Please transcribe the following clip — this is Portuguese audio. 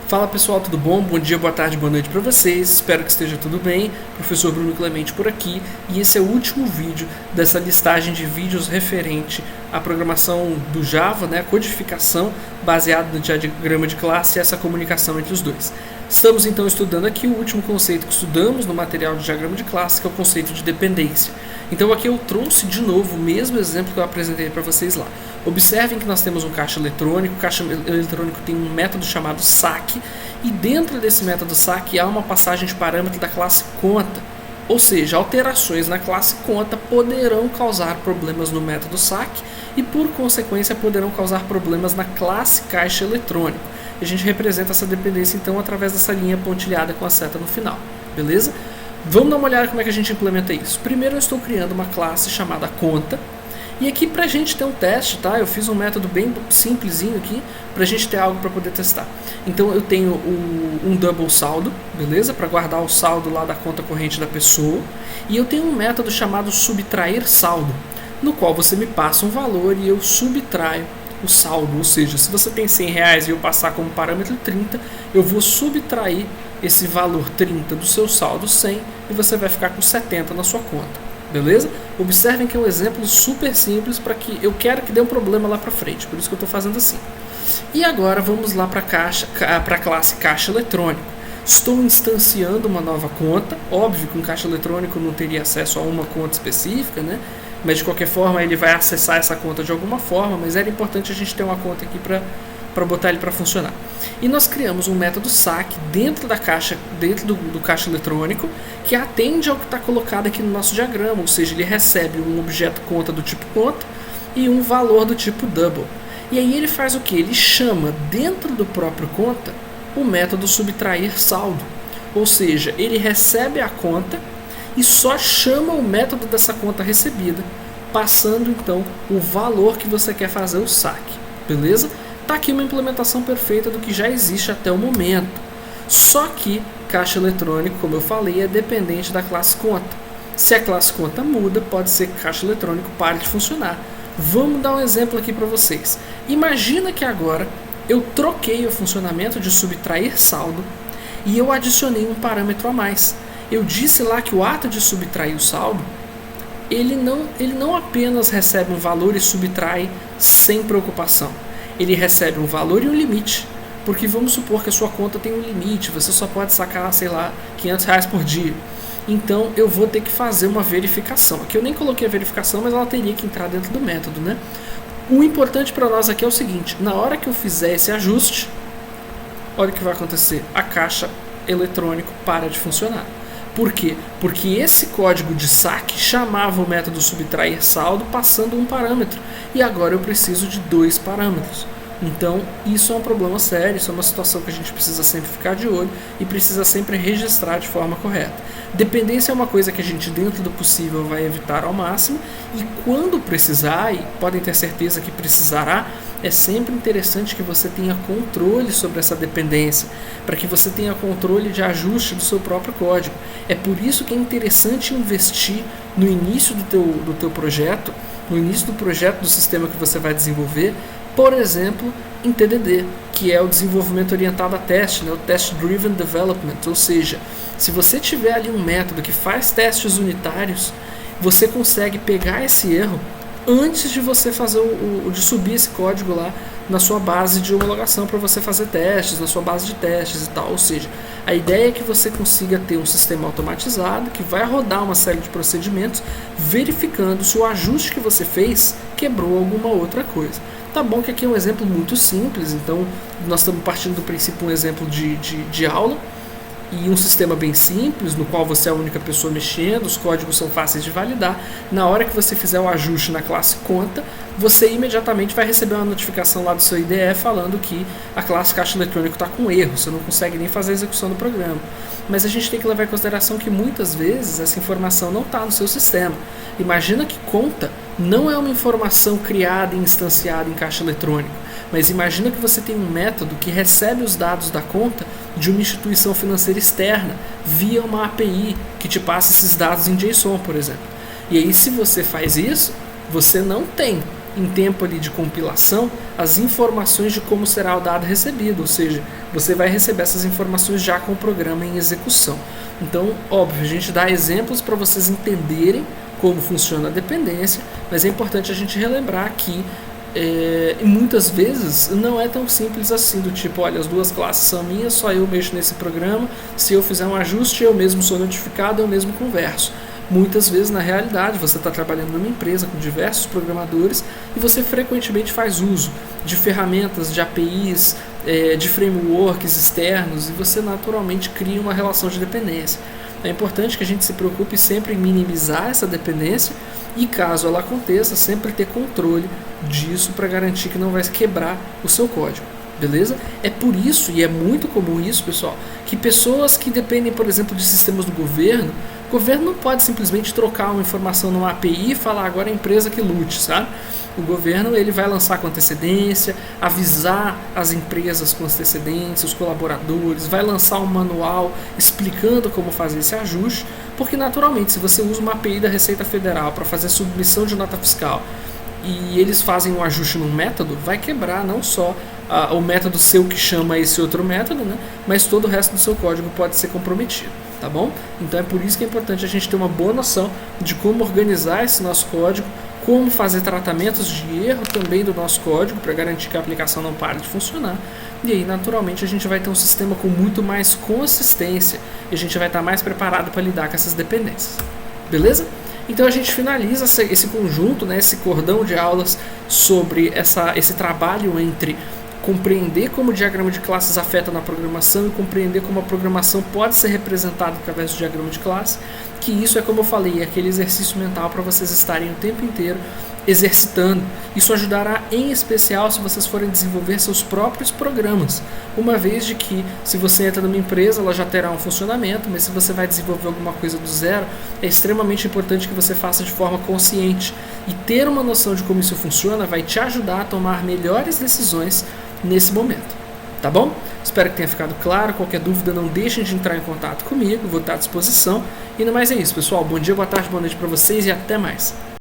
Fala pessoal, tudo bom? Bom dia, boa tarde, boa noite para vocês. Espero que esteja tudo bem. Professor Bruno Clemente por aqui. E esse é o último vídeo dessa listagem de vídeos referente à programação do Java, né? Codificação baseada no diagrama de classe e essa comunicação entre os dois. Estamos então estudando aqui o último conceito que estudamos no material de diagrama de classe, que é o conceito de dependência. Então aqui eu trouxe de novo o mesmo exemplo que eu apresentei para vocês lá. Observem que nós temos um caixa eletrônico. O caixa eletrônico tem um método chamado saque, e dentro desse método saque há uma passagem de parâmetro da classe conta. Ou seja, alterações na classe conta poderão causar problemas no método saque e, por consequência, poderão causar problemas na classe caixa eletrônico. A gente representa essa dependência então através dessa linha pontilhada com a seta no final, beleza? Vamos dar uma olhada como é que a gente implementa isso. Primeiro eu estou criando uma classe chamada conta, e aqui pra gente ter um teste, tá? Eu fiz um método bem simplesinho aqui pra gente ter algo para poder testar. Então eu tenho um double saldo, beleza? Para guardar o saldo lá da conta corrente da pessoa, e eu tenho um método chamado subtrair saldo, no qual você me passa um valor e eu subtraio o saldo, ou seja, se você tem R$100 e eu passar como parâmetro 30, eu vou subtrair esse valor 30 do seu saldo 100 e você vai ficar com 70 na sua conta, beleza? Observem que é um exemplo super simples para que eu quero que dê um problema lá para frente, por isso que eu estou fazendo assim. E agora vamos lá para a classe caixa eletrônico. Estou instanciando uma nova conta, óbvio que um caixa eletrônico não teria acesso a uma conta específica, né? Mas de qualquer forma ele vai acessar essa conta de alguma forma, mas era importante a gente ter uma conta aqui para botar ele para funcionar. E nós criamos um método saque dentro da caixa, dentro do caixa eletrônico, que atende ao que está colocado aqui no nosso diagrama, ou seja, ele recebe um objeto conta do tipo conta e um valor do tipo double. E aí ele faz o que? Ele chama dentro do próprio conta o método subtrair saldo, ou seja, ele recebe a conta e só chama o método dessa conta recebida, passando então o valor que você quer fazer o saque, beleza? Tá aqui uma implementação perfeita do que já existe até o momento. Só que caixa eletrônico, como eu falei, é dependente da classe conta. Se a classe conta muda, pode ser que caixa eletrônico pare de funcionar. Vamos dar um exemplo aqui para vocês. Imagina que agora eu troquei o funcionamento de subtrair saldo e eu adicionei um parâmetro a mais. Eu disse lá que o ato de subtrair o saldo, ele não apenas recebe um valor e subtrai sem preocupação. Ele recebe um valor e um limite. Porque vamos supor que a sua conta tem um limite, você só pode sacar, sei lá, R$500 por dia. Então eu vou ter que fazer uma verificação. Aqui eu nem coloquei a verificação, mas ela teria que entrar dentro do método, né? O importante para nós aqui é o seguinte: na hora que eu fizer esse ajuste, olha o que vai acontecer. A caixa eletrônico para de funcionar. Por quê? Porque esse código de saque chamava o método subtrair saldo passando um parâmetro. E agora eu preciso de 2 parâmetros. Então isso é um problema sério, isso é uma situação que a gente precisa sempre ficar de olho e precisa sempre registrar de forma correta. Dependência é uma coisa que a gente, dentro do possível, vai evitar ao máximo, e quando precisar, e podem ter certeza que precisará, é sempre interessante que você tenha controle sobre essa dependência, para que você tenha controle de ajuste do seu próprio código. É por isso que é interessante investir no início do teu projeto, no início do projeto do sistema que você vai desenvolver, por exemplo, em TDD, que é o desenvolvimento orientado a teste, né? O Test Driven Development, ou seja, se você tiver ali um método que faz testes unitários, você consegue pegar esse erro antes de você fazer de subir esse código lá na sua base de homologação para você fazer testes, na sua base de testes e tal. Ou seja, a ideia é que você consiga ter um sistema automatizado que vai rodar uma série de procedimentos verificando se o ajuste que você fez quebrou alguma outra coisa. Tá bom que aqui é um exemplo muito simples, então nós estamos partindo do princípio um exemplo de aula e um sistema bem simples, no qual você é a única pessoa mexendo, os códigos são fáceis de validar. Na hora que você fizer o ajuste na classe conta, você imediatamente vai receber uma notificação lá do seu IDE falando que a classe caixa eletrônico está com erro, você não consegue nem fazer a execução do programa. Mas a gente tem que levar em consideração que muitas vezes essa informação não está no seu sistema. Imagina que conta não é uma informação criada e instanciada em caixa eletrônico, mas imagina que você tem um método que recebe os dados da conta de uma instituição financeira externa via uma API que te passa esses dados em JSON, por exemplo. E aí, se você faz isso, você não tem em tempo ali de compilação as informações de como será o dado recebido, ou seja, você vai receber essas informações já com o programa em execução. Então, óbvio, a gente dá exemplos para vocês entenderem como funciona a dependência, mas é importante a gente relembrar que muitas vezes não é tão simples assim, do tipo, olha, as duas classes são minhas, só eu mexo nesse programa, se eu fizer um ajuste eu mesmo sou notificado, eu mesmo converso. Muitas vezes, na realidade, você está trabalhando numa empresa com diversos programadores e você frequentemente faz uso de ferramentas, de APIs, de frameworks externos, e você naturalmente cria uma relação de dependência. É importante que a gente se preocupe sempre em minimizar essa dependência e, caso ela aconteça, sempre ter controle disso para garantir que não vai quebrar o seu código. Beleza? É por isso, e é muito comum isso, pessoal, que pessoas que dependem, por exemplo, de sistemas do governo, o governo não pode simplesmente trocar uma informação numa API e falar agora é a empresa que lute, sabe? O governo ele vai lançar com antecedência, avisar as empresas com antecedência, os colaboradores, vai lançar um manual explicando como fazer esse ajuste, porque naturalmente se você usa uma API da Receita Federal para fazer submissão de nota fiscal e eles fazem um ajuste num método, vai quebrar não só o método seu que chama esse outro método, né, mas todo o resto do seu código pode ser comprometido, tá bom? Então é por isso que é importante a gente ter uma boa noção de como organizar esse nosso código, como fazer tratamentos de erro também do nosso código para garantir que a aplicação não pare de funcionar. E aí, naturalmente, a gente vai ter um sistema com muito mais consistência e a gente vai estar mais preparado para lidar com essas dependências. Beleza? Então a gente finaliza esse conjunto, né, esse cordão de aulas sobre esse trabalho entre compreender como o diagrama de classes afeta na programação e compreender como a programação pode ser representada através do diagrama de classe, que isso é, como eu falei, é aquele exercício mental para vocês estarem o tempo inteiro exercitando. Isso ajudará em especial se vocês forem desenvolver seus próprios programas, uma vez de que se você entra numa empresa ela já terá um funcionamento, mas se você vai desenvolver alguma coisa do zero, é extremamente importante que você faça de forma consciente, e ter uma noção de como isso funciona vai te ajudar a tomar melhores decisões nesse momento, tá bom? Espero que tenha ficado claro. Qualquer dúvida não deixem de entrar em contato comigo, vou estar à disposição. E no mais é isso, pessoal, bom dia, boa tarde, boa noite para vocês e até mais.